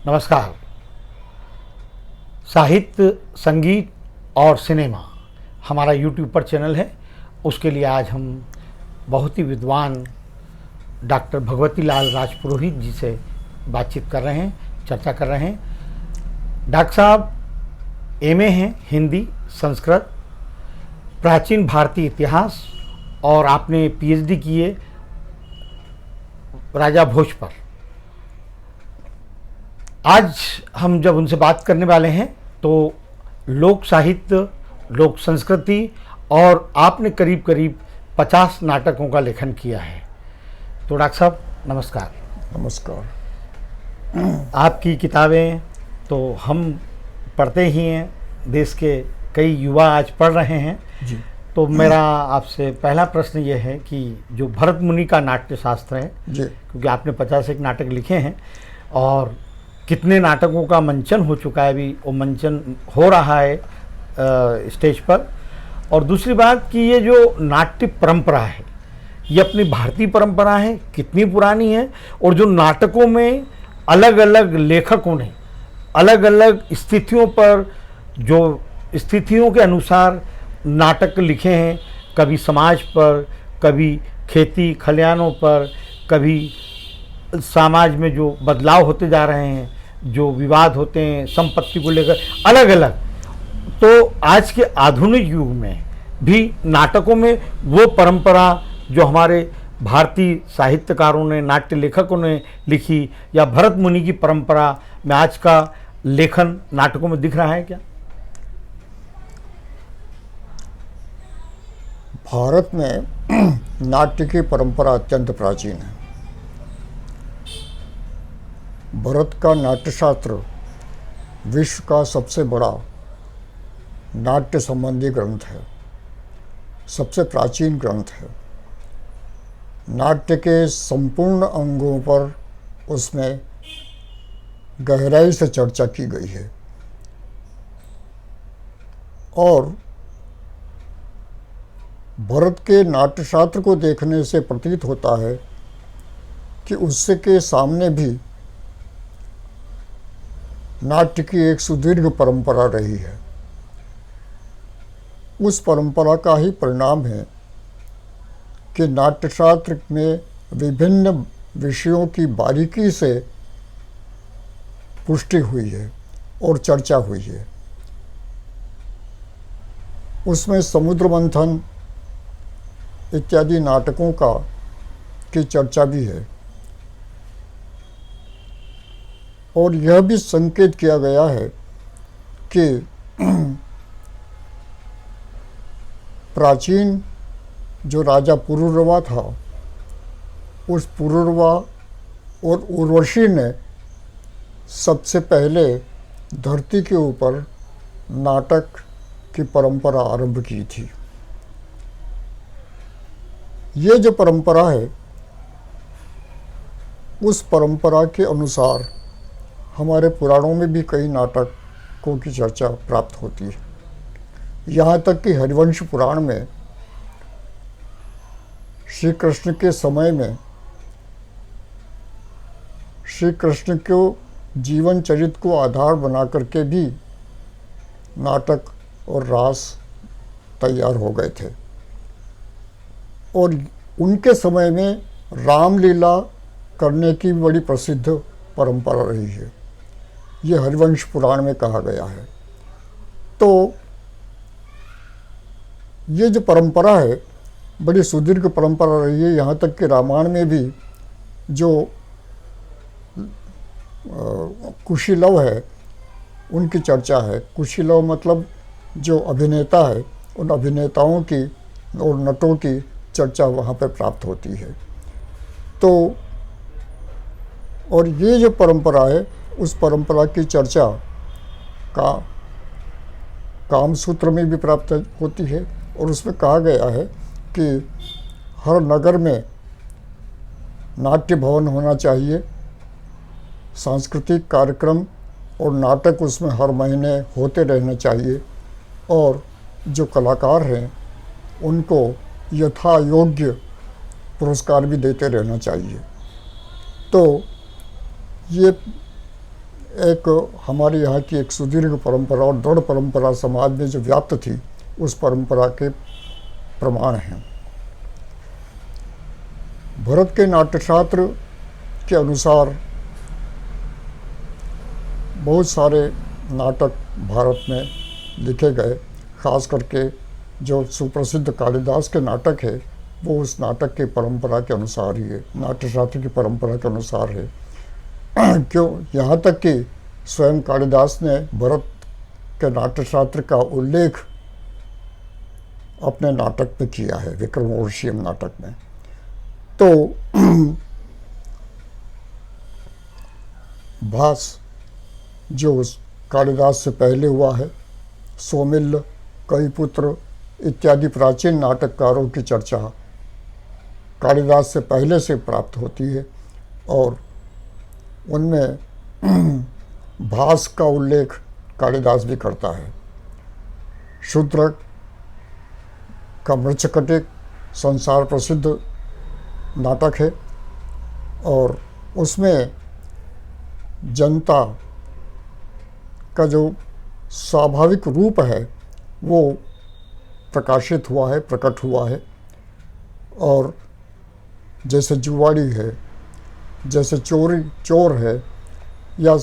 नमस्कार। साहित्य, संगीत और सिनेमा हमारा यूट्यूब पर चैनल है। उसके लिए आज हम बहुत ही विद्वान डॉक्टर भगवती लाल राजपुरोहित जी से बातचीत कर रहे हैं, चर्चा कर रहे हैं। डॉक्टर साहब एमए हैं हिंदी, संस्कृत, प्राचीन भारतीय इतिहास और आपने पीएचडी किए राजा भोज पर। आज हम जब उनसे बात करने वाले हैं तो लोक साहित्य, लोक संस्कृति और आपने करीब करीब 50 नाटकों का लेखन किया है। तो डॉक्टर साहब नमस्कार। नमस्कार। आपकी किताबें तो हम पढ़ते ही हैं, देश के कई युवा आज पढ़ रहे हैं जी। तो मेरा आपसे पहला प्रश्न ये है कि जो भरत मुनि का नाट्य शास्त्र है जी। क्योंकि आपने 51 नाटक लिखे हैं और कितने नाटकों का मंचन हो चुका है, अभी वो मंचन हो रहा है स्टेज पर। और दूसरी बात कि ये जो नाट्य परंपरा है ये अपनी भारतीय परंपरा है, कितनी पुरानी है, और जो नाटकों में अलग अलग लेखकों ने अलग अलग स्थितियों पर, जो स्थितियों के अनुसार नाटक लिखे हैं, कभी समाज पर, कभी खेती खलिहानों पर, कभी समाज में जो बदलाव होते जा रहे हैं, जो विवाद होते हैं संपत्ति को लेकर, अलग अलग। तो आज के आधुनिक युग में भी नाटकों में वो परंपरा जो हमारे भारतीय साहित्यकारों ने, नाट्य लेखकों ने लिखी, या भरत मुनि की परंपरा में आज का लेखन नाटकों में दिख रहा है क्या? भारत में नाट्य की परंपरा अत्यंत प्राचीन है। भारत का नाट्यशास्त्र विश्व का सबसे बड़ा नाट्य संबंधी ग्रंथ है, सबसे प्राचीन ग्रंथ है। नाट्य के संपूर्ण अंगों पर उसमें गहराई से चर्चा की गई है और भारत के नाट्यशास्त्र को देखने से प्रतीत होता है कि उससे के सामने भी नाट्य की एक सुदीर्घ परंपरा रही है। उस परंपरा का ही परिणाम है कि नाट्यशास्त्र में विभिन्न विषयों की बारीकी से पुष्टि हुई है और चर्चा हुई है। उसमें समुद्र मंथन इत्यादि नाटकों की चर्चा भी है और यह भी संकेत किया गया है कि प्राचीन जो राजा पुरुरवा था, उस पुरुरवा और उर्वशी ने सबसे पहले धरती के ऊपर नाटक की परंपरा आरंभ की थी। ये जो परंपरा है, उस परंपरा के अनुसार हमारे पुराणों में भी कई नाटकों की चर्चा प्राप्त होती है। यहाँ तक कि हरिवंश पुराण में श्री कृष्ण के समय में श्री कृष्ण को जीवन चरित्र को आधार बना करके भी नाटक और रास तैयार हो गए थे और उनके समय में रामलीला करने की बड़ी प्रसिद्ध परंपरा रही है। ये हरिवंश पुराण में कहा गया है। तो ये जो परंपरा है बड़ी सुदीर्घ परंपरा रही है। यहाँ तक कि रामायण में भी जो कुशीलव है उनकी चर्चा है। कुशीलव मतलब जो अभिनेता है, उन अभिनेताओं की और नटों की चर्चा वहाँ पर प्राप्त होती है। तो और ये जो परंपरा है, उस परंपरा की चर्चा का कामसूत्र में भी प्राप्त होती है और उसमें कहा गया है कि हर नगर में नाट्य भवन होना चाहिए, सांस्कृतिक कार्यक्रम और नाटक उसमें हर महीने होते रहना चाहिए और जो कलाकार हैं उनको यथा योग्य पुरस्कार भी देते रहना चाहिए। तो ये एक हमारे यहाँ की एक सुदीर्घ परंपरा और दृढ़ परंपरा समाज में जो व्याप्त थी, उस परंपरा के प्रमाण हैं। भरत के नाट्यशास्त्र के अनुसार बहुत सारे नाटक भारत में लिखे गए। खास करके जो सुप्रसिद्ध कालिदास के नाटक है वो उस नाटक की परंपरा के अनुसार ही है, नाट्यशास्त्र की परंपरा के अनुसार है। क्यों, यहाँ तक कि स्वयं कालिदास ने भरत के नाट्यशास्त्र का उल्लेख अपने नाटक में किया है, विक्रमोर्वशीयम नाटक में। तो भास जो कालिदास से पहले हुआ है, सौमिल्य, कविपुत्र इत्यादि प्राचीन नाटककारों की चर्चा कालिदास से पहले से प्राप्त होती है और उनमें भास का उल्लेख कालिदास भी करता है। शूद्रक का मृच्छकटिक संसार प्रसिद्ध नाटक है और उसमें जनता का जो स्वाभाविक रूप है वो प्रकाशित हुआ है, प्रकट हुआ है। और जैसे जुआड़ी है, जैसे चोर है, या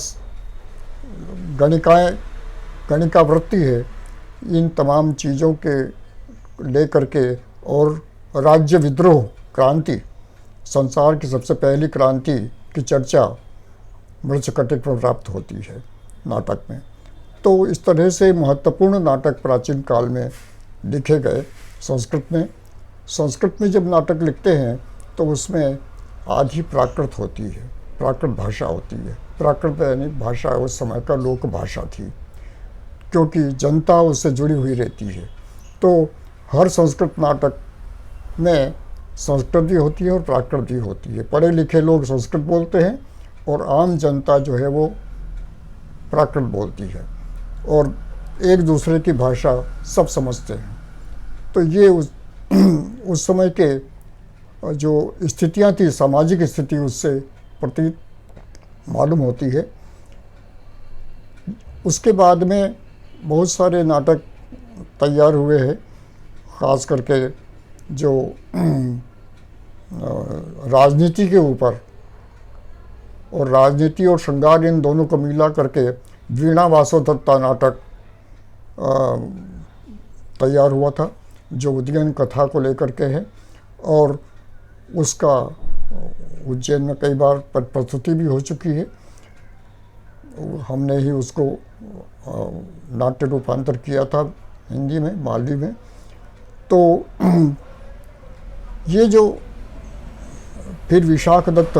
गणिका वृत्ति है, इन तमाम चीज़ों के लेकर के और राज्य विद्रोह, क्रांति, संसार की सबसे पहली क्रांति की चर्चा मृच्छकटिक में प्राप्त होती है नाटक में। तो इस तरह से महत्वपूर्ण नाटक प्राचीन काल में लिखे गए। संस्कृत में जब नाटक लिखते हैं तो उसमें आधी प्राकृत होती है, प्राकृत भाषा होती है। प्राकृत यानी भाषा उस समय का लोक भाषा थी, क्योंकि जनता उससे जुड़ी हुई रहती है। तो हर संस्कृत नाटक में संस्कृत भी होती है और प्राकृत भी होती है। पढ़े लिखे लोग संस्कृत बोलते हैं और आम जनता जो है वो प्राकृत बोलती है और एक दूसरे की भाषा सब समझते हैं। तो ये उस समय के जो स्थितियाँ थी, सामाजिक स्थिति उससे प्रतीत मालूम होती है। उसके बाद में बहुत सारे नाटक तैयार हुए हैं, ख़ास करके जो राजनीति के ऊपर, और राजनीति और श्रृंगार इन दोनों को मिला करके वीणा वासवदत्ता नाटक तैयार हुआ था, जो उद्यन कथा को लेकर के है और उसका उज्जैन में कई बार प्रस्तुति भी हो चुकी है। हमने ही उसको नाट्य रूपांतर किया था हिंदी में, मालवी में। तो ये जो फिर विशाख दत्त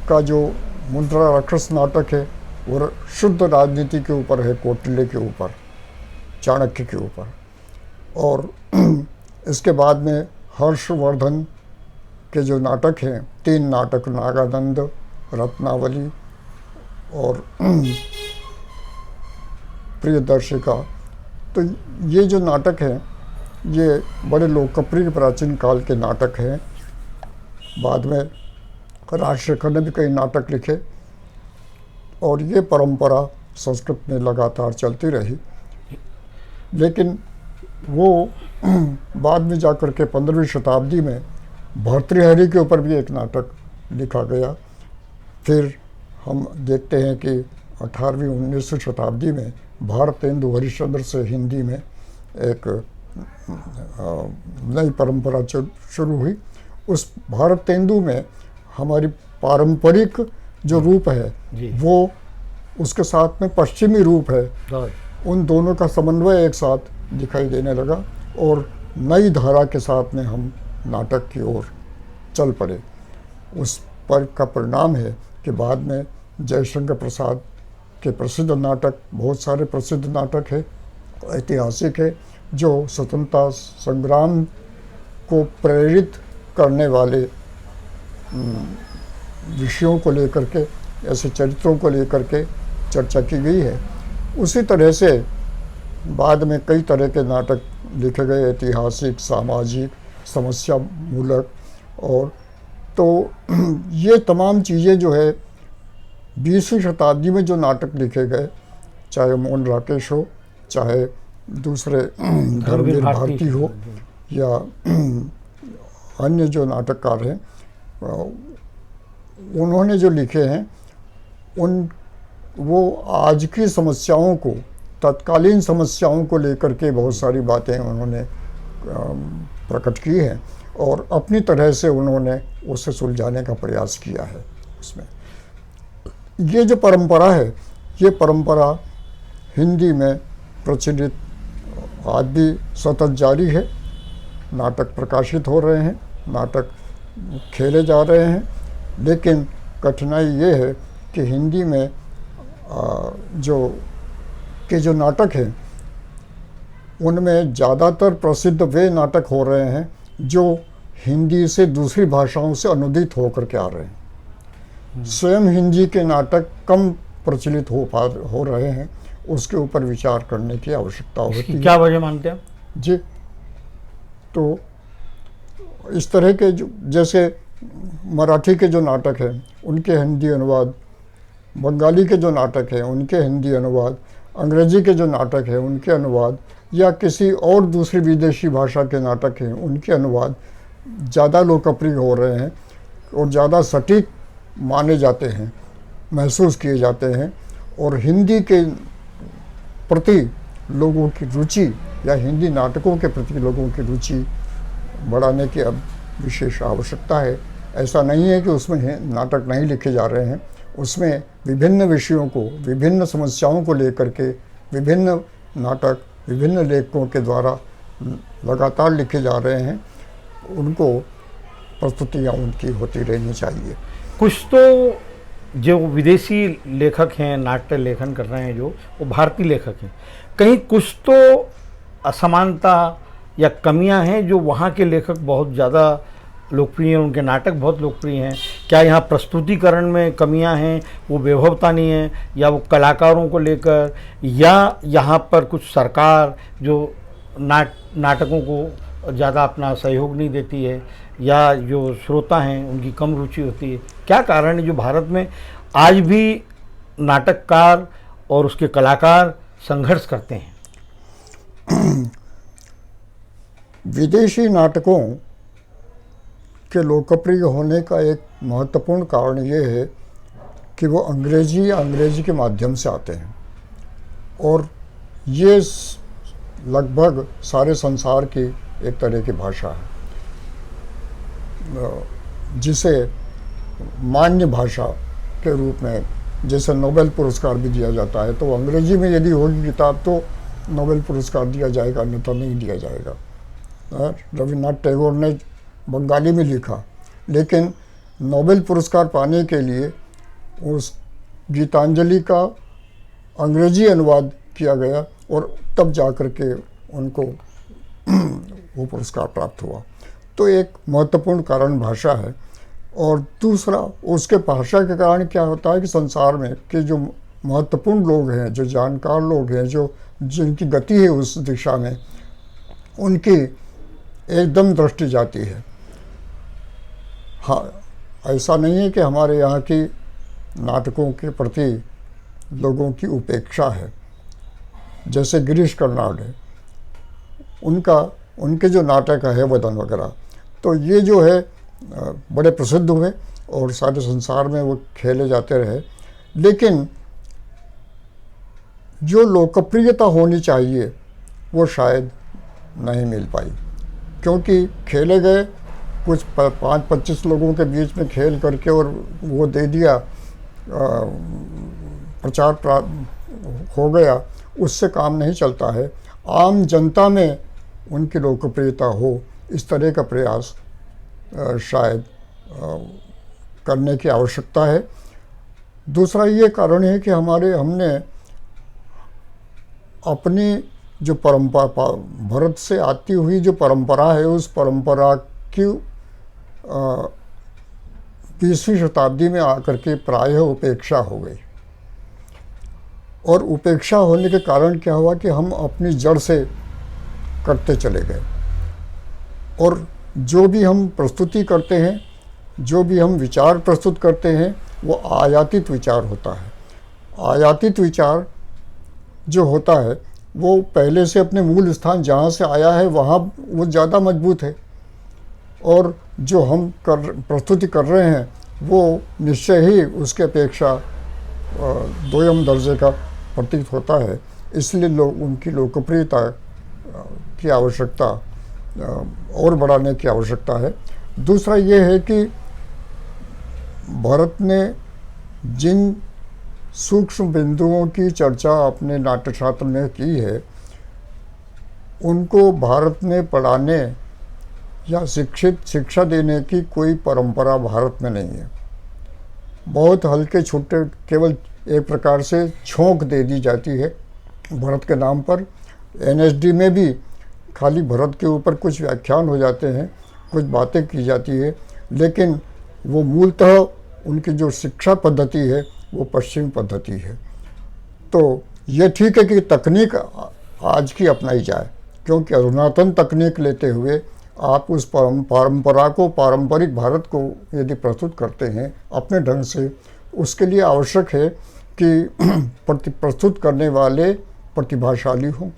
का जो मुद्रा राक्षस नाटक है वो शुद्ध राजनीति के ऊपर है, कौटिल्य के ऊपर, चाणक्य के ऊपर। और इसके बाद में हर्षवर्धन के जो नाटक हैं, 3 नाटक, नागानंद, रत्नावली और प्रियदर्शिका, तो ये जो नाटक हैं ये बड़े लोकप्रिय प्राचीन काल के नाटक हैं। बाद में राजशेखर ने भी कई नाटक लिखे और ये परंपरा संस्कृत में लगातार चलती रही। लेकिन वो बाद में जाकर के 15वीं शताब्दी में भर्तृहरि के ऊपर भी एक नाटक लिखा गया। फिर हम देखते हैं कि 18वीं 19वीं शताब्दी में भारतेंदु हरिश्चंद्र से हिंदी में एक नई परंपरा शुरू हुई। उस भारतेंदु में हमारी पारंपरिक जो रूप है वो उसके साथ में पश्चिमी रूप है, उन दोनों का समन्वय एक साथ दिखाई देने लगा और नई धारा के साथ में हम नाटक की ओर चल पड़े। उस पर का परिणाम है कि बाद में जयशंकर प्रसाद के प्रसिद्ध नाटक, बहुत सारे प्रसिद्ध नाटक है, ऐतिहासिक है, जो स्वतंत्रता संग्राम को प्रेरित करने वाले विषयों को लेकर के, ऐसे चरित्रों को लेकर के चर्चा की गई है। उसी तरह से बाद में कई तरह के नाटक लिखे गए, ऐतिहासिक, सामाजिक, समस्या मूलक। और तो ये तमाम चीज़ें जो है 20वीं शताब्दी में जो नाटक लिखे गए, चाहे मोहन राकेश हो, चाहे दूसरे धर्मवीर भारती हो, या अन्य जो नाटककार हैं, उन्होंने जो लिखे हैं वो आज की समस्याओं को, तत्कालीन समस्याओं को लेकर के बहुत सारी बातें उन्होंने प्रकट की हैं और अपनी तरह से उन्होंने उसे सुलझाने का प्रयास किया है। उसमें ये जो परंपरा है, ये परंपरा हिंदी में प्रचलित आज भी सतत जारी है। नाटक प्रकाशित हो रहे हैं, नाटक खेले जा रहे हैं, लेकिन कठिनाई ये है कि हिंदी में जो नाटक हैं उनमें ज़्यादातर प्रसिद्ध वे नाटक हो रहे हैं जो हिंदी से दूसरी भाषाओं से अनुदित होकर के आ रहे हैं। स्वयं हिंदी के नाटक कम प्रचलित हो रहे हैं, उसके ऊपर विचार करने की आवश्यकता होती है। क्या वजह मानते हैं जी? तो इस तरह के जैसे मराठी के जो नाटक हैं उनके हिंदी अनुवाद, बंगाली के जो नाटक हैं उनके हिंदी अनुवाद, अंग्रेजी के जो नाटक हैं उनके अनुवाद, या किसी और दूसरी विदेशी भाषा के नाटक हैं उनके अनुवाद ज़्यादा लोकप्रिय हो रहे हैं और ज़्यादा सटीक माने जाते हैं, महसूस किए जाते हैं, और हिंदी के प्रति लोगों की रुचि या हिंदी नाटकों के प्रति लोगों की रुचि बढ़ाने की अब विशेष आवश्यकता है। ऐसा नहीं है कि उसमें नाटक नहीं लिखे जा रहे हैं, उसमें विभिन्न विषयों को, विभिन्न समस्याओं को लेकर के विभिन्न नाटक विभिन्न लेखकों के द्वारा लगातार लिखे जा रहे हैं। उनको प्रस्तुतियाँ उनकी होती रहनी चाहिए। कुछ तो जो विदेशी लेखक हैं, नाट्य लेखन कर रहे हैं, जो वो भारतीय लेखक हैं, कहीं कुछ तो असमानता या कमियां हैं जो वहाँ के लेखक बहुत ज़्यादा लोकप्रिय हैं, उनके नाटक बहुत लोकप्रिय हैं। क्या यहाँ प्रस्तुतिकरण में कमियां हैं, वो वैभवता नहीं है, या वो कलाकारों को लेकर, या यहाँ पर कुछ सरकार जो नाटकों को ज़्यादा अपना सहयोग नहीं देती है, या जो श्रोता हैं उनकी कम रुचि होती है? क्या कारण है जो भारत में आज भी नाटककार और उसके कलाकार संघर्ष करते हैं? विदेशी नाटकों के लोकप्रिय होने का एक महत्वपूर्ण कारण ये है कि वो अंग्रेजी के माध्यम से आते हैं, और ये लगभग सारे संसार की एक तरह की भाषा है जिसे मान्य भाषा के रूप में, जैसे नोबेल पुरस्कार भी दिया जाता है, तो अंग्रेजी में यदि होगी किताब तो नोबेल पुरस्कार दिया जाएगा, अन्यथा नहीं दिया जाएगा। रविन्द्रनाथ टैगोर ने बंगाली में लिखा, लेकिन नोबेल पुरस्कार पाने के लिए उस गीतांजलि का अंग्रेजी अनुवाद किया गया और तब जाकर के उनको वो पुरस्कार प्राप्त हुआ। तो एक महत्वपूर्ण कारण भाषा है। और दूसरा, उसके भाषा के कारण क्या होता है कि संसार में के जो महत्वपूर्ण लोग हैं, जो जानकार लोग हैं, जिनकी गति है उस दिशा में, उनकी एकदम दृष्टि जाती है। हाँ, ऐसा नहीं है कि हमारे यहाँ की नाटकों के प्रति लोगों की उपेक्षा है। जैसे गिरीश कर्नाड है, उनके जो नाटक है वदन वगैरह, तो ये जो है बड़े प्रसिद्ध हुए और सारे संसार में वो खेले जाते रहे, लेकिन जो लोकप्रियता होनी चाहिए वो शायद नहीं मिल पाई, क्योंकि खेले गए कुछ 5-25 लोगों के बीच में खेल करके और वो दे दिया, प्रचार हो गया, उससे काम नहीं चलता है। आम जनता में उनकी लोकप्रियता हो, इस तरह का प्रयास शायद करने की आवश्यकता है। दूसरा ये कारण है कि हमने अपनी जो परंपरा, भारत से आती हुई जो परंपरा है, उस परंपरा की 20वीं शताब्दी में आकर के प्रायः उपेक्षा हो गई। और उपेक्षा होने के कारण क्या हुआ कि हम अपनी जड़ से कटते चले गए, और जो भी हम प्रस्तुति करते हैं जो भी हम विचार प्रस्तुत करते हैं वो आयातित विचार होता है। आयातित विचार जो होता है वो पहले से अपने मूल स्थान जहाँ से आया है वहाँ वो ज़्यादा मजबूत है, और जो हम प्रस्तुति कर रहे हैं वो निश्चय ही उसके अपेक्षा दोयम दर्जे का प्रतीत होता है। इसलिए उनकी लोकप्रियता की आवश्यकता और बढ़ाने की आवश्यकता है। दूसरा ये है कि भारत ने जिन सूक्ष्म बिंदुओं की चर्चा अपने नाट्यशास्त्र में की है उनको भारत में पढ़ाने या शिक्षा देने की कोई परंपरा भारत में नहीं है। बहुत हल्के छोटे केवल एक प्रकार से छोंक दे दी जाती है भरत के नाम पर। एनएसडी में भी खाली भरत के ऊपर कुछ व्याख्यान हो जाते हैं, कुछ बातें की जाती है, लेकिन वो मूलतः उनकी जो शिक्षा पद्धति है वो पश्चिमी पद्धति है। तो ये ठीक है कि तकनीक आज की अपनाई जाए, क्योंकि अधुनातन तकनीक लेते हुए आप उस परंपरा को, पारंपरिक भारत को यदि प्रस्तुत करते हैं अपने ढंग से, उसके लिए आवश्यक है कि प्रस्तुत करने वाले प्रतिभाशाली हों,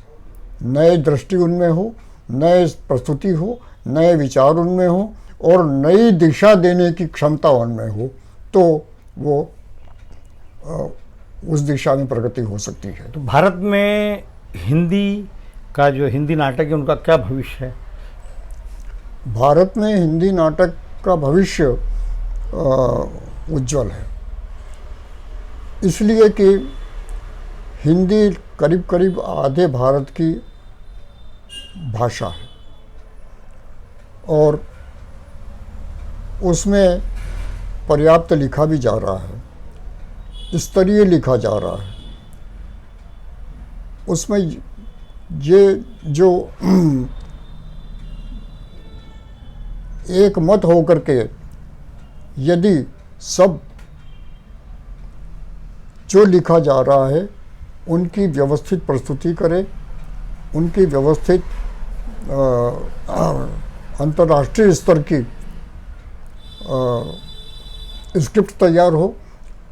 नए दृष्टि उनमें हो, नए प्रस्तुति हो, नए विचार उनमें हो और नई दिशा देने की क्षमता उनमें हो, तो वो उस दिशा में प्रगति हो सकती है। तो भारत में हिंदी का जो हिंदी नाटक है उनका क्या भविष्य है? भारत में हिंदी नाटक का भविष्य उज्जवल है, इसलिए कि हिंदी करीब करीब आधे भारत की भाषा है और उसमें पर्याप्त लिखा भी जा रहा है, स्तरीय लिखा जा रहा है। उसमें ये जो एक मत होकर के यदि सब जो लिखा जा रहा है उनकी व्यवस्थित प्रस्तुति करे, उनकी व्यवस्थित अंतर्राष्ट्रीय स्तर की स्क्रिप्ट तैयार हो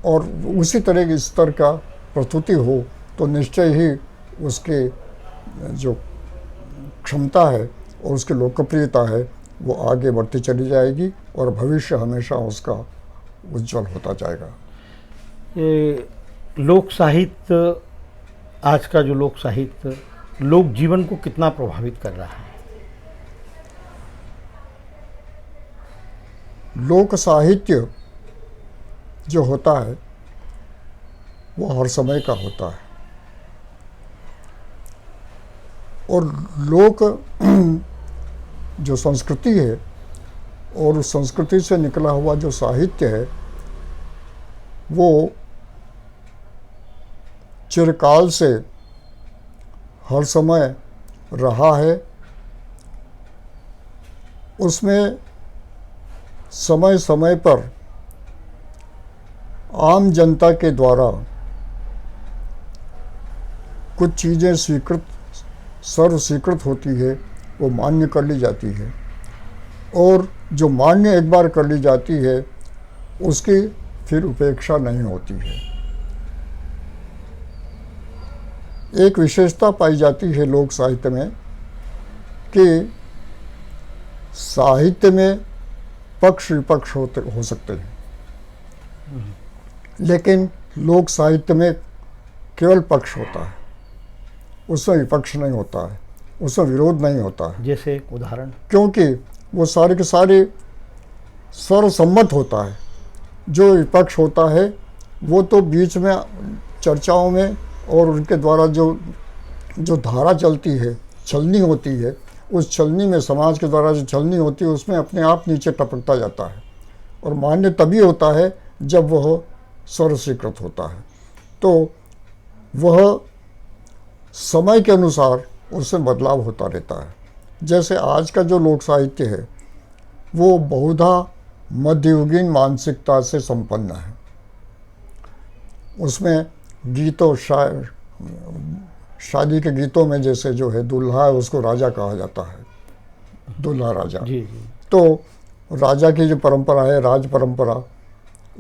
और उसी तरह के स्तर का प्रस्तुति हो, तो निश्चय ही उसके जो क्षमता है और उसकी लोकप्रियता है वो आगे बढ़ती चली जाएगी और भविष्य हमेशा उसका उज्जवल होता जाएगा। ये लोक साहित्य, आज का जो लोक साहित्य लोक जीवन को कितना प्रभावित कर रहा है? लोक साहित्य जो होता है वो हर समय का होता है और लोक जो संस्कृति है और उस संस्कृति से निकला हुआ जो साहित्य है वो चिरकाल से हर समय रहा है। उसमें समय समय पर आम जनता के द्वारा कुछ चीज़ें सर्व स्वीकृत होती है, वो मान्य कर ली जाती है और जो मान्य एक बार कर ली जाती है उसकी फिर उपेक्षा नहीं होती है। एक विशेषता पाई जाती है लोक साहित्य में कि साहित्य में पक्ष विपक्ष हो सकते हैं, लेकिन लोक साहित्य में केवल पक्ष होता है, उसमें विपक्ष नहीं होता है, उसमें विरोध नहीं होता है। जैसे एक उदाहरण? क्योंकि वो सारे के सारे सर्वसम्मत होता है। जो विपक्ष होता है वो तो बीच में चर्चाओं में और उनके द्वारा जो धारा चलती है, छलनी होती है, उस छलनी में समाज के द्वारा जो छलनी होती है उसमें अपने आप नीचे टपकता जाता है और मान्य तभी होता है जब वह सर्व स्वीकृत होता है। तो वह समय के अनुसार उसमें बदलाव होता रहता है। जैसे आज का जो लोक साहित्य है वो बहुधा मध्ययुगीन मानसिकता से संपन्न है। उसमें गीतों शादी के गीतों में जैसे जो है दूल्हा है उसको राजा कहा जाता है, दूल्हा राजा। जी जी। तो राजा की जो परंपरा है, राज परंपरा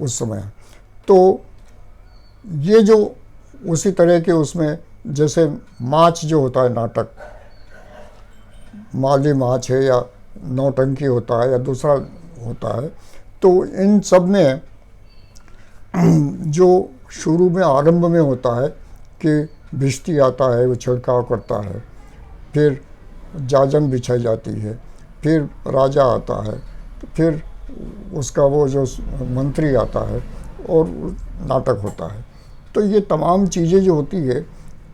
उस समय। तो ये जो उसी तरह के उसमें जैसे माच जो होता है नाटक, माली माच है या नौटंकी होता है या दूसरा होता है, तो इन सब में जो शुरू में आरंभ में होता है कि भिश्ती आता है, वो छिड़काव करता है, फिर जाजम बिछाई जाती है, फिर राजा आता है, तो फिर उसका वो जो मंत्री आता है और नाटक होता है। तो ये तमाम चीज़ें जो होती है,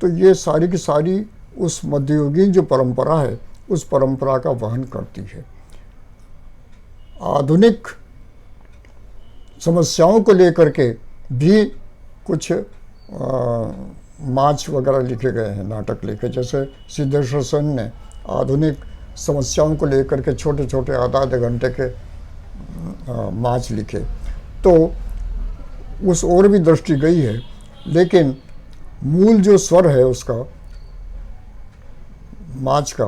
तो ये सारी की सारी उस मध्ययुगीन जो परंपरा है, उस परंपरा का वहन करती है। आधुनिक समस्याओं को लेकर के भी कुछ माच वगैरह लिखे गए हैं, नाटक लिखे, जैसे सिद्धेश्वर सेन ने आधुनिक समस्याओं को लेकर के छोटे छोटे आधे घंटे के माच लिखे। तो उस ओर भी दृष्टि गई है, लेकिन मूल जो स्वर है उसका, माच का,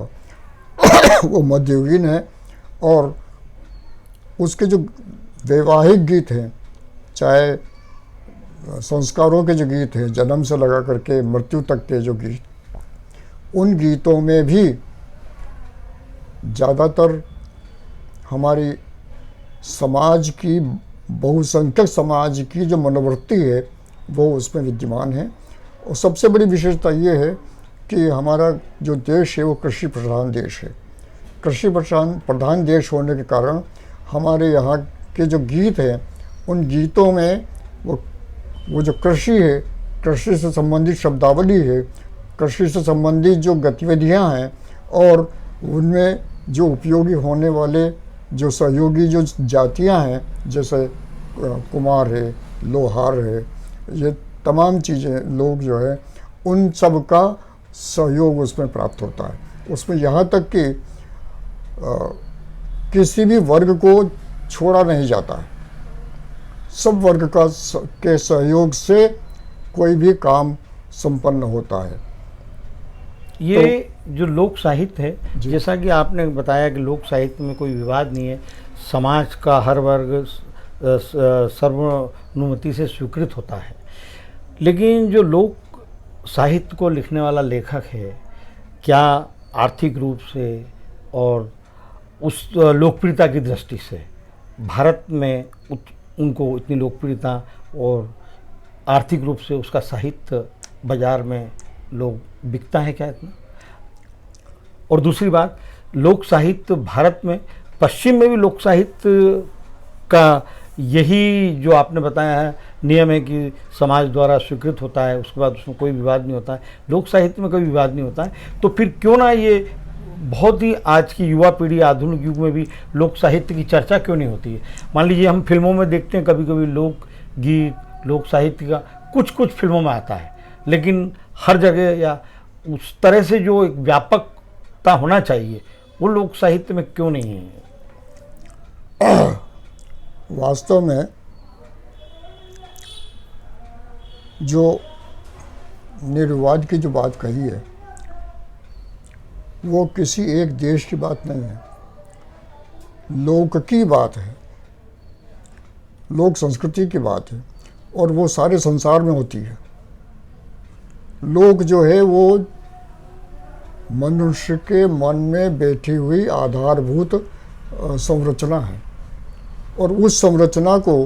वो मध्ययुगीन है। और उसके जो वैवाहिक गीत हैं, चाहे संस्कारों के जो गीत हैं, जन्म से लगा करके मृत्यु तक के जो गीत, उन गीतों में भी ज़्यादातर हमारी समाज की, बहुसंख्यक समाज की जो मनोवृत्ति है वो उसमें विद्यमान है। और सबसे बड़ी विशेषता ये है कि हमारा जो देश है वो कृषि प्रधान देश है। कृषि प्रधान देश होने के कारण हमारे यहाँ के जो गीत हैं, उन गीतों में वो जो कृषि है, कृषि से संबंधित शब्दावली है, कृषि से संबंधित जो गतिविधियाँ हैं, और उनमें जो उपयोगी होने वाले जो सहयोगी जो जातियाँ हैं, जैसे कुमार है, लोहार है, ये तमाम चीज़ें, लोग जो है, उन सब का सहयोग उसमें प्राप्त होता है। उसमें यहाँ तक कि किसी भी वर्ग को छोड़ा नहीं जाता है, सब वर्ग के सहयोग से कोई भी काम संपन्न होता है। ये जो लोक साहित्य है, जैसा कि आपने बताया कि लोक साहित्य में कोई विवाद नहीं है, समाज का हर वर्ग सर्वानुमति से स्वीकृत होता है। लेकिन जो लोक साहित्य को लिखने वाला लेखक है, क्या आर्थिक रूप से और उस लोकप्रियता की दृष्टि से भारत में उनको इतनी लोकप्रियता और आर्थिक रूप से उसका साहित्य बाजार में लोग बिकता है क्या इतना? और दूसरी बात, लोक साहित्य भारत में, पश्चिम में भी लोक साहित्य का यही जो आपने बताया है नियम है कि समाज द्वारा स्वीकृत होता है, उसके बाद उसमें कोई विवाद नहीं होता है, लोक साहित्य में कोई विवाद नहीं होता है। तो फिर क्यों ना ये बहुत ही आज की युवा पीढ़ी, आधुनिक युग में भी लोक साहित्य की चर्चा क्यों नहीं होती है? मान लीजिए हम फिल्मों में देखते हैं, कभी कभी लोक गीत, लोक साहित्य का कुछ फिल्मों में आता है, लेकिन हर जगह या उस तरह से जो एक व्यापकता होना चाहिए वो लोक साहित्य में क्यों नहीं है? वास्तव में जो निर्विवाद की जो बात कही है, वो किसी एक देश की बात नहीं है, लोक की बात है, लोक संस्कृति की बात है, और वो सारे संसार में होती है। लोक जो है वो मनुष्य के मन में बैठी हुई आधारभूत संरचना है, और उस संरचना को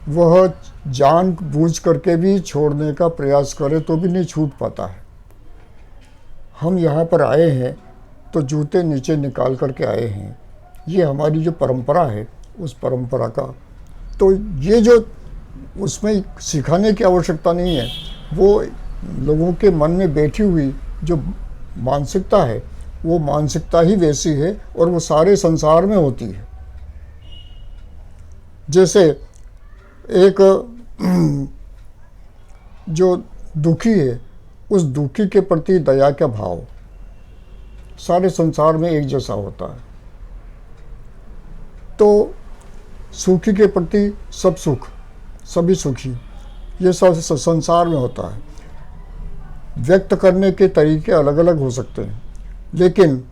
वह जानबूझ करके भी छोड़ने का प्रयास करे तो भी नहीं छूट पाता है। हम यहाँ पर आए हैं तो जूते नीचे निकाल करके आए हैं, ये हमारी जो परंपरा है, उस परंपरा का, तो ये जो उसमें सिखाने की आवश्यकता नहीं है, वो लोगों के मन में बैठी हुई जो मानसिकता है, वो मानसिकता ही वैसी है और वो सारे संसार में होती है। जैसे एक जो दुखी है, उस दुखी के प्रति दया का भाव सारे संसार में एक जैसा होता है। तो सुखी के प्रति सब सुख, सभी सुखी, ये सब संसार में होता है। व्यक्त करने के तरीके अलग अलग हो सकते हैं, लेकिन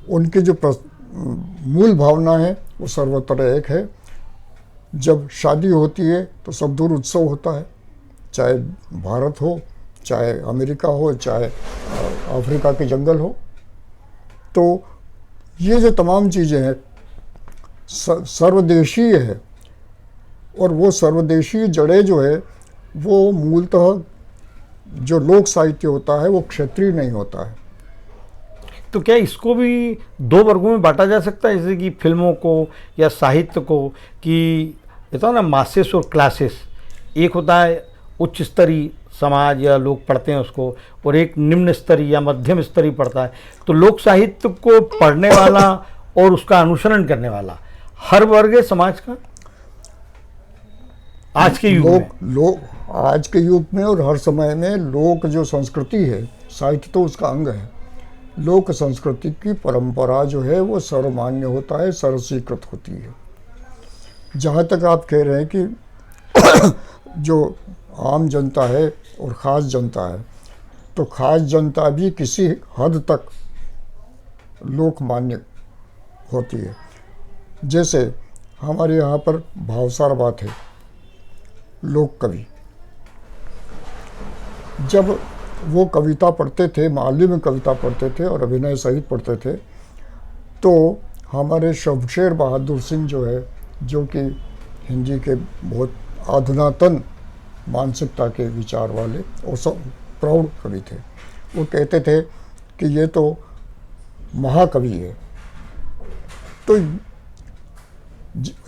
उनकी जो मूल भावना है वो सर्वत्र एक है। जब शादी होती है तो सब दूर उत्सव होता है, चाहे भारत हो, चाहे अमेरिका हो, चाहे अफ्रीका के जंगल हो। तो ये जो तमाम चीज़ें हैं सर्वदेशीय है, और वो सर्वदेशीय जड़ें जो है वो मूलतः जो लोक साहित्य होता है वो क्षेत्रीय नहीं होता है। तो क्या इसको भी दो वर्गों में बांटा जा सकता है, जैसे कि फिल्मों को या साहित्य को, कि कहता हूँ ना मासेस और क्लासेस, एक होता है उच्च स्तरीय समाज या लोग पढ़ते हैं उसको, और एक निम्न स्तरीय या मध्यम स्तरीय पढ़ता है। तो लोक साहित्य को पढ़ने वाला और उसका अनुसरण करने वाला हर वर्ग है समाज का आज के युग में। लोग आज के युग में और हर समय में लोक जो संस्कृति है, साहित्य तो उसका अंग है, लोक संस्कृति की परंपरा जो है वो सर्वमान्य होता है, सर्वस्वीकृत होती है। जहाँ तक आप कह रहे हैं कि जो आम जनता है और ख़ास जनता है, तो ख़ास जनता भी किसी हद तक लोकमान्य होती है। जैसे हमारे यहाँ पर भावसार बात है, लोक कवि जब वो कविता पढ़ते थे, मालवी में कविता पढ़ते थे और अभिनय सहित पढ़ते थे, तो हमारे शमशेर बहादुर सिंह जो है, जो कि हिंदी के बहुत अधुनातन मानसिकता के विचार वाले और सब प्रौढ़ कवि थे, वो कहते थे कि ये तो महाकवि है। तो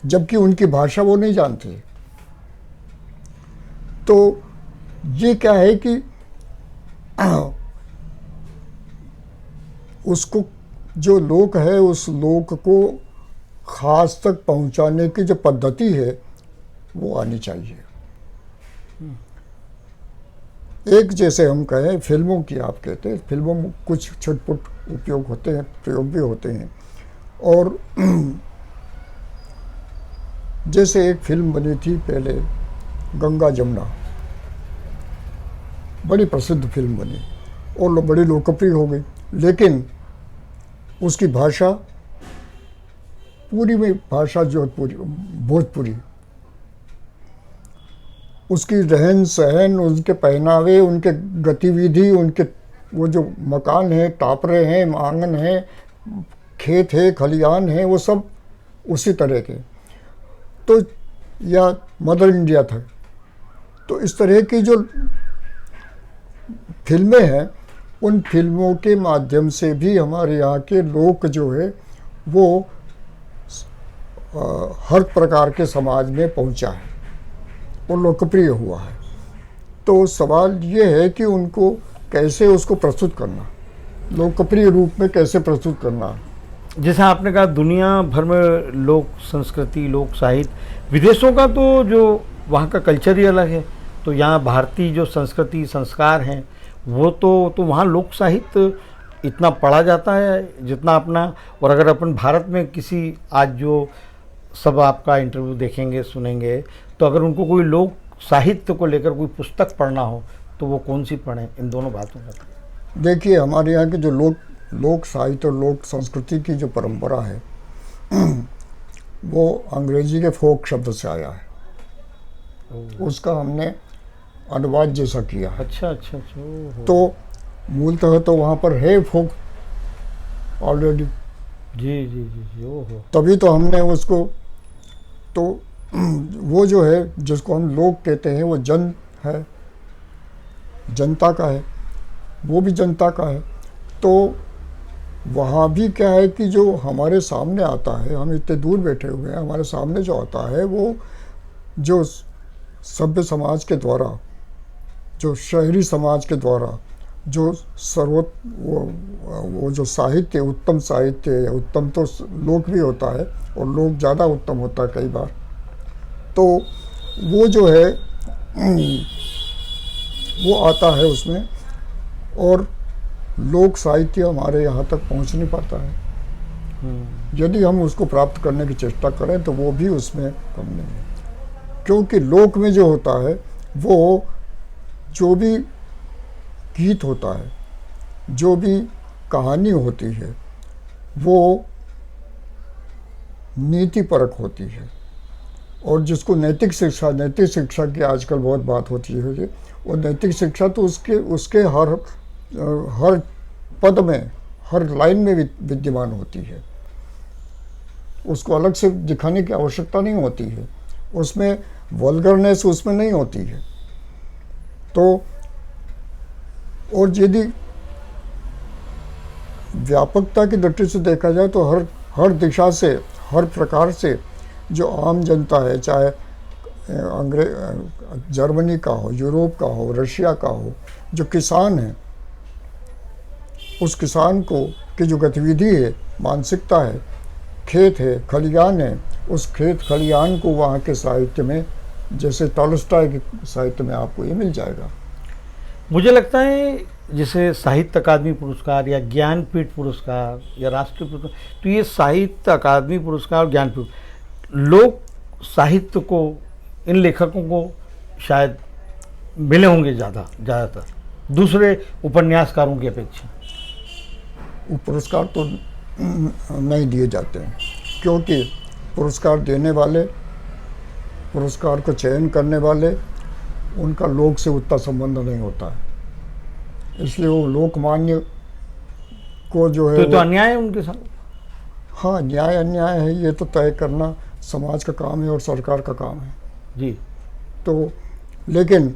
जबकि उनकी भाषा वो नहीं जानते। तो ये क्या है कि उसको जो लोक है, उस लोक को खास तक पहुंचाने की जो पद्धति है वो आनी चाहिए। एक जैसे हम कहें फिल्मों की, आप कहते हैं फिल्मों में कुछ छुटपुट उपयोग होते हैं, प्रयोग भी होते हैं। और जैसे एक फिल्म बनी थी पहले, गंगा जमुना, बड़ी प्रसिद्ध फिल्म बनी और बड़ी लोकप्रिय हो गई, लेकिन उसकी भाषा पूरी में भाषा भोजपुरी, उसकी रहन सहन, उनके पहनावे, उनके गतिविधि, उनके वो जो मकान है, टापरे हैं, आंगन है, खेत है, खलियान है, वो सब उसी तरह के। तो या मदर इंडिया था। तो इस तरह की जो फिल्में हैं, उन फिल्मों के माध्यम से भी हमारे यहाँ के लोक जो है वो हर प्रकार के समाज में पहुँचा है और लोकप्रिय हुआ है। तो सवाल ये है कि उनको कैसे उसको प्रस्तुत करना, लोकप्रिय रूप में कैसे प्रस्तुत करना। जैसा आपने कहा दुनिया भर में लोक संस्कृति, लोक साहित्य, विदेशों का तो जो वहाँ का कल्चर ही अलग है, तो यहाँ भारतीय जो संस्कृति संस्कार हैं वो तो वहाँ लोक साहित्य इतना पढ़ा जाता है जितना अपना। और अगर अपन भारत में किसी आज जो सब आपका इंटरव्यू देखेंगे सुनेंगे, तो अगर उनको कोई लोक साहित्य को लेकर कोई पुस्तक पढ़ना हो तो वो कौन सी पढ़ें, इन दोनों बातों का? देखिए, हमारे यहाँ के जो लोक साहित्य और लोक संस्कृति की जो परंपरा है वो अंग्रेजी के फोक शब्द से आया है। उसका हमने अनुवाद जैसा किया है। अच्छा। तो मूलतः तो वहाँ पर है फोक ऑलरेडी। जी। ओहो। तभी तो हमने उसको, तो वो जो है जिसको हम लोग कहते हैं वो जन है, जनता का है, वो भी जनता का है। तो वहाँ भी क्या है कि जो हमारे सामने आता है, हम इतने दूर बैठे हुए हैं, हमारे सामने जो आता है वो जो सभ्य समाज के द्वारा, जो शहरी समाज के द्वारा जो वो जो साहित्य, उत्तम साहित्य, उत्तम तो लोक भी होता है और लोक ज़्यादा उत्तम होता है कई बार। तो वो जो है वो आता है उसमें, और लोक साहित्य हमारे यहाँ तक पहुँच नहीं पाता है। यदि हम उसको प्राप्त करने की चेष्टा करें तो वो भी उसमें कम नहीं है, क्योंकि लोक में जो होता है वो जो भी गीत होता है, जो भी कहानी होती है, वो नीति परक होती है। और जिसको नैतिक शिक्षा की आजकल बहुत बात होती है, वो नैतिक शिक्षा तो उसके हर पद में, हर लाइन में विद्यमान होती है। उसको अलग से दिखाने की आवश्यकता नहीं होती है, उसमें वल्गरनेस उसमें नहीं होती है। तो और यदि व्यापकता की दृष्टि से देखा जाए तो हर दिशा से, हर प्रकार से जो आम जनता है, चाहे जर्मनी का हो, यूरोप का हो, रशिया का हो, जो किसान है, उस किसान को की जो गतिविधि है, मानसिकता है, खेत है, खलियान है, उस खेत खलियान को वहाँ के साहित्य में, जैसे टॉलस्टॉय के साहित्य में आपको ये मिल जाएगा। मुझे लगता है जैसे साहित्य अकादमी पुरस्कार या ज्ञानपीठ पुरस्कार या राष्ट्रीय पुरस्कार, तो ये साहित्य अकादमी पुरस्कार और ज्ञानपीठ, लोक साहित्य को, इन लेखकों को शायद मिले होंगे ज़्यादातर दूसरे उपन्यासकारों की अपेक्षा। वो पुरस्कार तो नहीं दिए जाते हैं, क्योंकि पुरस्कार देने वाले, पुरस्कार को चयन करने वाले, उनका लोक से उतना संबंध नहीं होता है। इसलिए वो लोकमान्य को जो है तो अन्याय है उनके साथ। हाँ, न्याय अन्याय है ये तो तय करना समाज का काम है और सरकार का काम है जी। तो लेकिन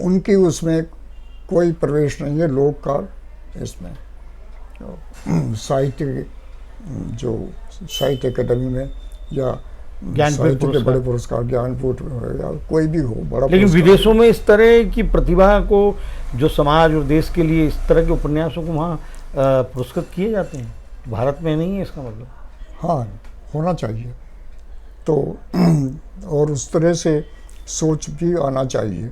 उनकी उसमें कोई प्रवेश नहीं है, लोककार इसमें साहित्य, जो साहित्य अकादमी में या साहित्य के बड़े पुरस्कार, ज्ञानपीठ या कोई भी हो बड़ा। लेकिन विदेशों में इस तरह की प्रतिभा को, जो समाज और देश के लिए इस तरह के उपन्यासों को वहाँ पुरस्कृत किए जाते हैं, भारत में नहीं है इसका मतलब। हाँ, होना चाहिए तो और उस तरह से सोच भी आना चाहिए।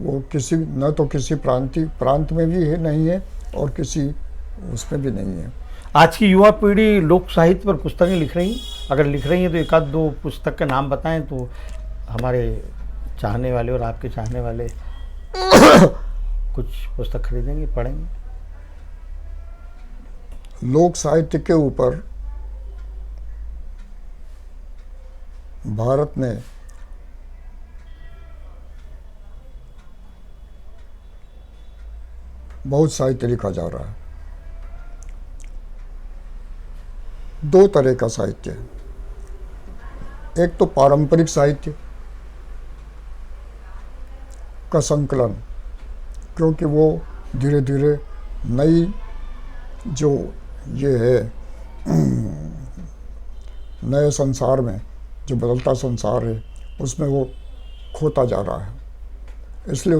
वो किसी न तो किसी प्रांत में भी है, नहीं है, और किसी उसमें भी नहीं है। आज की युवा पीढ़ी लोक साहित्य पर पुस्तकें लिख रही, अगर लिख रही हैं तो एक आध दो पुस्तक का नाम बताएं तो हमारे चाहने वाले और आपके चाहने वाले कुछ पुस्तक खरीदेंगे, पढ़ेंगे। लोक साहित्य के ऊपर भारत में बहुत साहित्य लिखा जा रहा है। दो तरह का साहित्य है, एक तो पारंपरिक साहित्य का संकलन, क्योंकि वो धीरे धीरे नई जो ये है नए संसार में, जो बदलता संसार है, उसमें वो खोता जा रहा है। इसलिए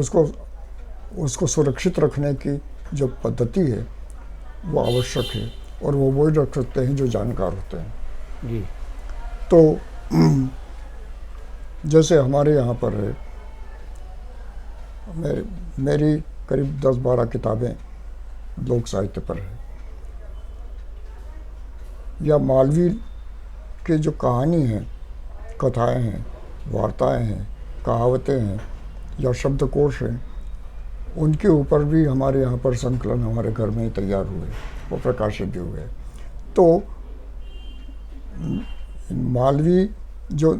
उसको सुरक्षित रखने की जो पद्धति है वो आवश्यक है, और वो वही रख सकते हैं जो जानकार होते हैं जी। तो जैसे हमारे यहाँ पर है, मेरी करीब 10-12 किताबें लोक साहित्य पर है, या मालवीय के जो कहानी है, कथाएं हैं, वार्ताएं हैं, कहावतें हैं, या शब्दकोश हैं, उनके ऊपर भी हमारे यहाँ पर संकलन हमारे घर में ही तैयार हुए, वो प्रकाशित भी हुए। तो मालवीय जो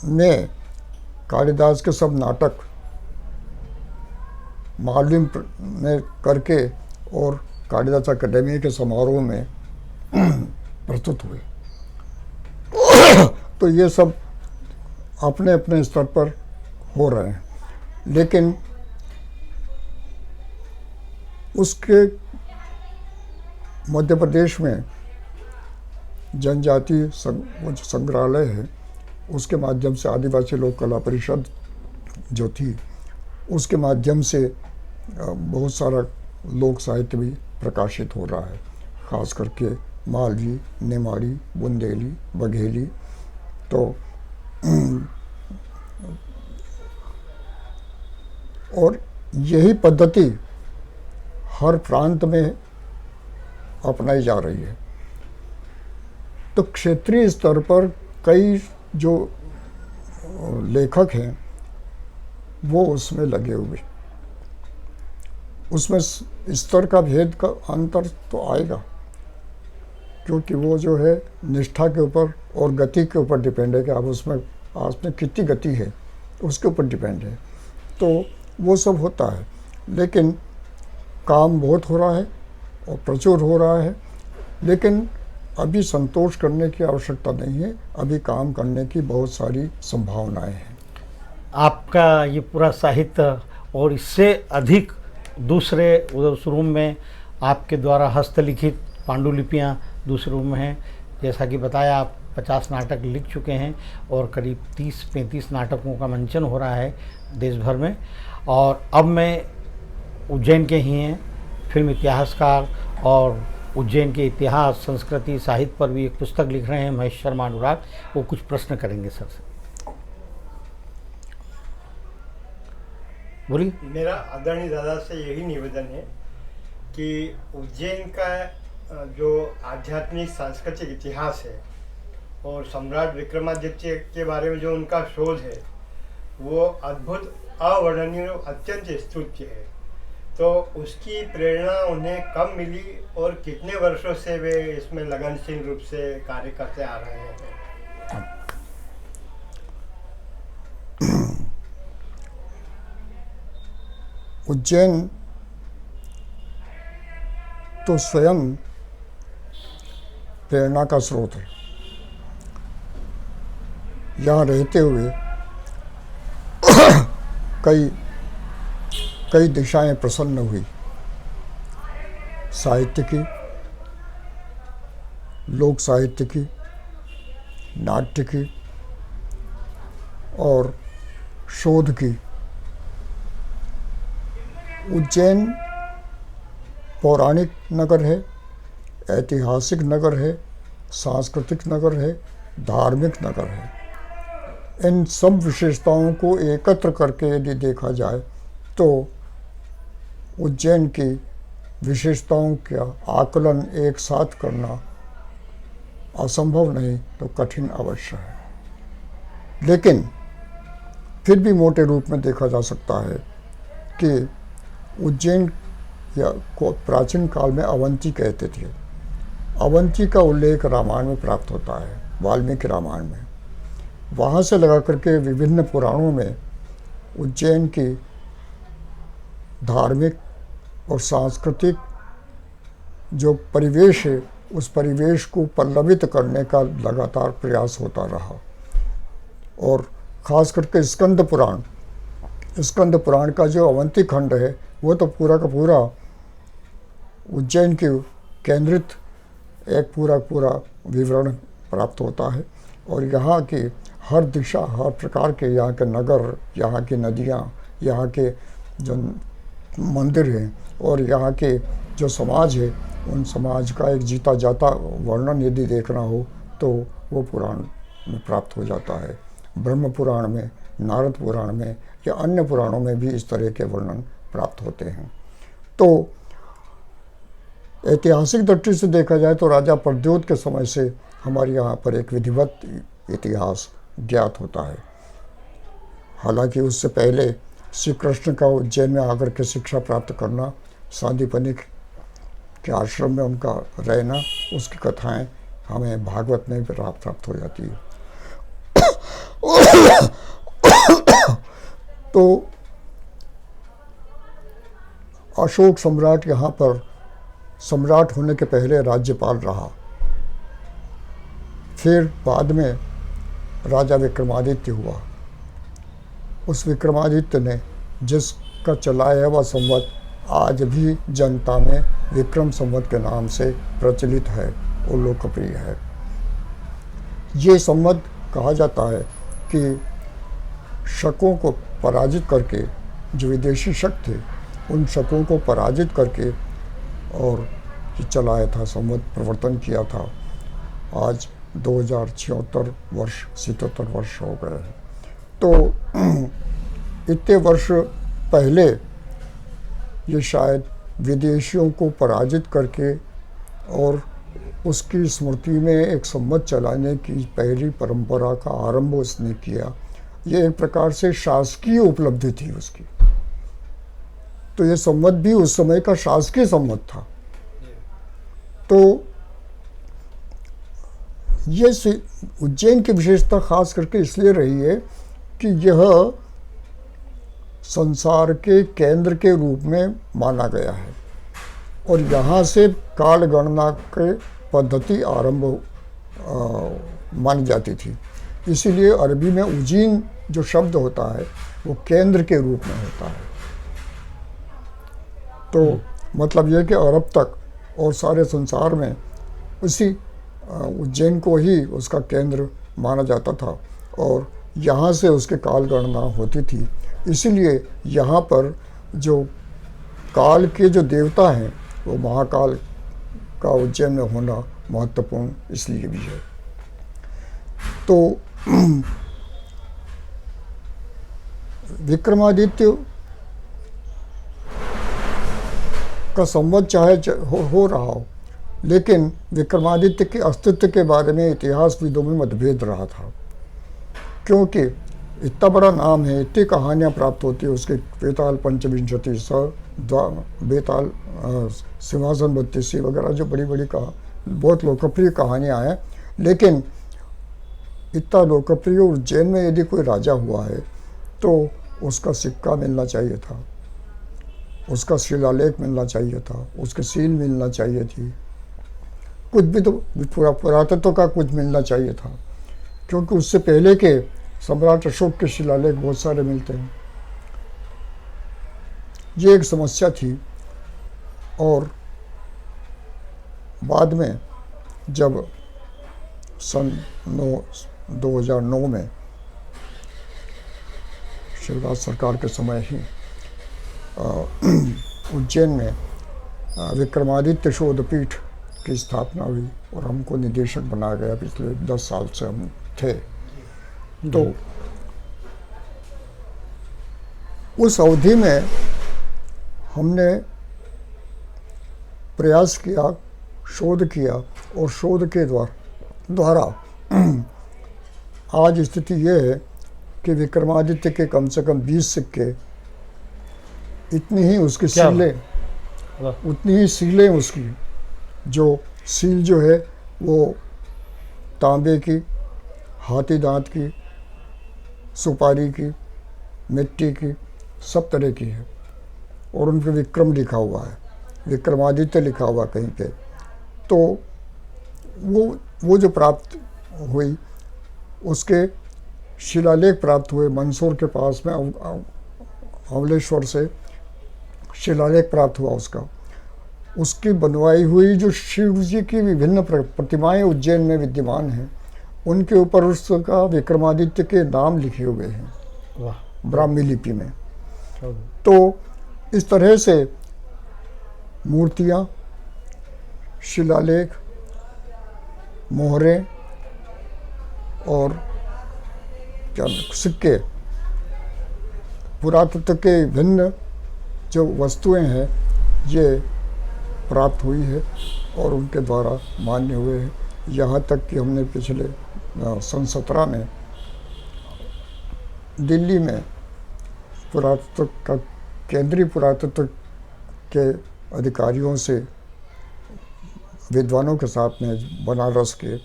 ने कालिदास के सब नाटक मालवीय में करके और कालिदास अकादमी के समारोह में प्रस्तुत हुए। तो ये सब अपने अपने स्तर पर हो रहे हैं, लेकिन उसके मध्य प्रदेश में जनजातीय संग्रहालय है, उसके माध्यम से आदिवासी लोक कला परिषद जो थी, उसके माध्यम से बहुत सारा लोक साहित्य भी प्रकाशित हो रहा है, खास करके मालवी, नेमाड़ी, बुंदेली, बघेली। तो और यही पद्धति हर प्रांत में अपनाई जा रही है। तो क्षेत्रीय स्तर पर कई जो लेखक हैं वो उसमें लगे हुए, उसमें स्तर का भेद का अंतर तो आएगा, क्योंकि वो जो है निष्ठा के ऊपर और गति के ऊपर डिपेंड है कि आप उसमें कितनी गति है उसके ऊपर डिपेंड है। तो वो सब होता है, लेकिन काम बहुत हो रहा है और प्रचुर हो रहा है, लेकिन अभी संतोष करने की आवश्यकता नहीं है, अभी काम करने की बहुत सारी संभावनाएं हैं। आपका ये पूरा साहित्य और इससे अधिक दूसरे उस रूम में आपके द्वारा हस्तलिखित पांडुलिपियाँ दूसरे रूम में हैं। जैसा कि बताया, आप 50 नाटक लिख चुके हैं और करीब 30-35 नाटकों का मंचन हो रहा है देश भर में। और अब मैं उज्जैन के ही हैं, फिल्म इतिहासकार और उज्जैन के इतिहास, संस्कृति, साहित्य पर भी एक पुस्तक लिख रहे हैं महेश शर्मा अनुराग। वो कुछ प्रश्न करेंगे सर से। बोलिए। मेरा आदरणीय दादा से यही निवेदन है कि उज्जैन का जो आध्यात्मिक सांस्कृतिक इतिहास है और सम्राट विक्रमादित्य के बारे में जो उनका शोध है वो अद्भुत, अवर्णनीय, अत्यंत स्तुत्य है। तो उसकी प्रेरणा उन्हें कब मिली और कितने वर्षों से वे इसमें लगनशील रूप से कार्य करते आ रहे हैं? उज्जैन तो स्वयं प्रेरणा का स्रोत है। यहाँ रहते हुए कई दिशाएं प्रसन्न हुई, साहित्य की, लोक साहित्य की, नाट्य की और शोध की। उज्जैन पौराणिक नगर है, ऐतिहासिक नगर है, सांस्कृतिक नगर है, धार्मिक नगर है। इन सब विशेषताओं को एकत्र करके यदि देखा जाए तो उज्जैन की विशेषताओं का आकलन एक साथ करना असंभव नहीं तो कठिन अवश्य है। लेकिन फिर भी मोटे रूप में देखा जा सकता है कि उज्जैन या को प्राचीन काल में अवंती कहते थे। अवंती का उल्लेख रामायण में प्राप्त होता है, वाल्मीकि रामायण में। वहाँ से लगा करके विभिन्न पुराणों में उज्जैन की धार्मिक और सांस्कृतिक जो परिवेश है उस परिवेश को पल्लवित करने का लगातार प्रयास होता रहा। और ख़ास करके स्कंद पुराण का जो अवंती खंड है वो तो पूरा का पूरा उज्जैन की केंद्रित एक पूरा विवरण प्राप्त होता है। और यहाँ की हर दिशा, हर प्रकार के यहाँ के नगर, यहाँ की नदियाँ, यहाँ के जो मंदिर हैं और यहाँ के जो समाज है, उन समाज का एक जीता जाता वर्णन यदि देखना हो तो वो पुराण में प्राप्त हो जाता है। ब्रह्म पुराण में, नारद पुराण में या अन्य पुराणों में भी इस तरह के वर्णन प्राप्त होते हैं। तो ऐतिहासिक दृष्टि से देखा जाए तो राजा प्रद्योत के समय से हमारे यहाँ पर एक विधिवत इतिहास ज्ञात होता है। हालांकि उससे पहले श्री कृष्ण का उज्जैन में आकर के शिक्षा प्राप्त करना, सांदीपनि के आश्रम में उनका रहना, उसकी कथाएं हमें भागवत में भी प्राप्त हो जाती है। तो अशोक सम्राट यहाँ पर सम्राट होने के पहले राज्यपाल रहा। फिर बाद में राजा विक्रमादित्य हुआ। उस विक्रमादित्य ने जिसका चलाया हुआ संवत आज भी जनता में विक्रम संवत के नाम से प्रचलित है और लोकप्रिय है। ये संवत कहा जाता है कि शकों को पराजित करके, जो विदेशी शक थे उन शकों को पराजित करके और चलाया था, संवत प्रवर्तन किया था। आज 2076 वर्ष, 77 वर्ष हो गए हैं। तो इतने वर्ष पहले ये शायद विदेशियों को पराजित करके और उसकी स्मृति में एक संवत चलाने की पहली परंपरा का आरंभ उसने किया। ये एक प्रकार से शासकीय उपलब्धि थी उसकी। तो ये संवत भी उस समय का शासकीय संवत था। तो उज्जैन की विशेषता खास करके इसलिए रही है कि यह संसार के केंद्र के रूप में माना गया है और यहाँ से काल गणना के पद्धति आरंभ मानी जाती थी। इसीलिए अरबी में उज्जैन जो शब्द होता है वो केंद्र के रूप में होता है। तो मतलब यह कि अरब तक और सारे संसार में उसी उज्जैन को ही उसका केंद्र माना जाता था और यहाँ से उसके काल गणना होती थी। इसीलिए यहाँ पर जो काल के जो देवता हैं वो महाकाल का उज्जैन में होना महत्वपूर्ण इसलिए भी है। तो विक्रमादित्य का संवत चाहे हो रहा हो, लेकिन विक्रमादित्य के अस्तित्व के बारे में इतिहासविदों में मतभेद रहा था, क्योंकि इतना बड़ा नाम है, इतनी कहानियाँ प्राप्त होती है उसके। बेताल पंचविंशति बेताल सिंहासन बत्तीसी वगैरह जो बड़ी बड़ी बहुत लोकप्रिय कहानियाँ हैं, लेकिन इतना लोकप्रिय उज्जैन में यदि कोई राजा हुआ है तो उसका सिक्का मिलना चाहिए था, उसका शिलालेख मिलना चाहिए था, उसके सील मिलना चाहिए थी, कुछ भी तो पुरातत्व का कुछ मिलना चाहिए था, क्योंकि उससे पहले के सम्राट अशोक के शिलालेख बहुत सारे मिलते हैं। ये एक समस्या थी और बाद में जब सन 2009 में शिवराज सरकार के समय ही उज्जैन में विक्रमादित्य शोधपीठ की स्थापना हुई और हमको निदेशक बनाया गया। पिछले 10 साल से हम थे। तो उस अवधि में हमने प्रयास किया, शोध किया और शोध के द्वारा आज स्थिति ये है कि विक्रमादित्य के कम से कम 20 सिक्के, इतनी ही उसकी सीलें, उतनी ही सीलें उसकी, जो सील जो है वो तांबे की, हाथी दांत की, सुपारी की, मिट्टी की, सब तरह की है और उन पर विक्रम लिखा हुआ है, विक्रमादित्य लिखा हुआ कहीं पे। तो वो जो प्राप्त हुई, उसके शिलालेख प्राप्त हुए मंदसौर के पास में अमलेश्वर से शिलालेख प्राप्त हुआ उसका। उसकी बनवाई हुई जो शिव जी की विभिन्न प्रतिमाएं उज्जैन में विद्यमान हैं, उनके ऊपर उसका विक्रमादित्य के नाम लिखे हुए हैं ब्राह्मी लिपि में। तो इस तरह से मूर्तियाँ, शिलालेख, मोहरें और क्या सिक्के, पुरातत्व के भिन्न जो वस्तुएं हैं ये प्राप्त हुई है और उनके द्वारा मान्य हुए हैं। यहाँ तक कि हमने पिछले सन 17 में दिल्ली में पुरातत्व का केंद्रीय पुरातत्व के अधिकारियों से, विद्वानों के साथ में, बनारस के,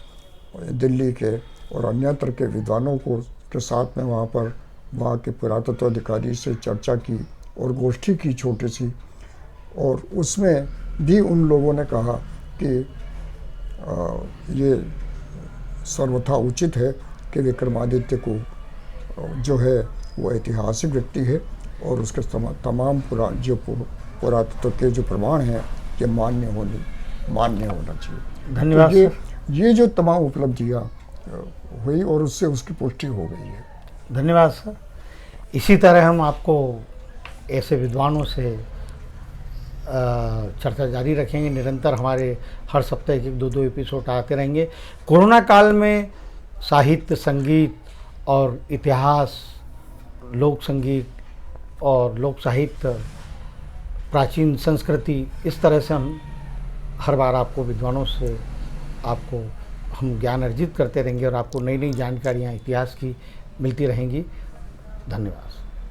दिल्ली के और अन्यत्र के विद्वानों के साथ में वहाँ के पुरातत्व अधिकारी से चर्चा की और गोष्ठी की छोटी सी, और उसमें भी उन लोगों ने कहा कि ये सर्वथा उचित है कि विक्रमादित्य को जो है वो ऐतिहासिक व्यक्ति है और उसके तमाम पुरातत्व के जो प्रमाण हैं ये मान्य होना चाहिए। धन्यवाद। तो ये जो तमाम उपलब्धियाँ हुई और उससे उसकी पुष्टि हो गई है। धन्यवाद सर। इसी तरह हम आपको ऐसे विद्वानों से चर्चा जारी रखेंगे। निरंतर हमारे हर सप्ताह एक 2 एपिसोड आते रहेंगे। कोरोना काल में साहित्य, संगीत और इतिहास, लोक संगीत और लोक साहित्य, प्राचीन संस्कृति, इस तरह से हम हर बार आपको विद्वानों से हम ज्ञान अर्जित करते रहेंगे और आपको नई नई जानकारियाँ इतिहास की मिलती रहेंगी। धन्यवाद।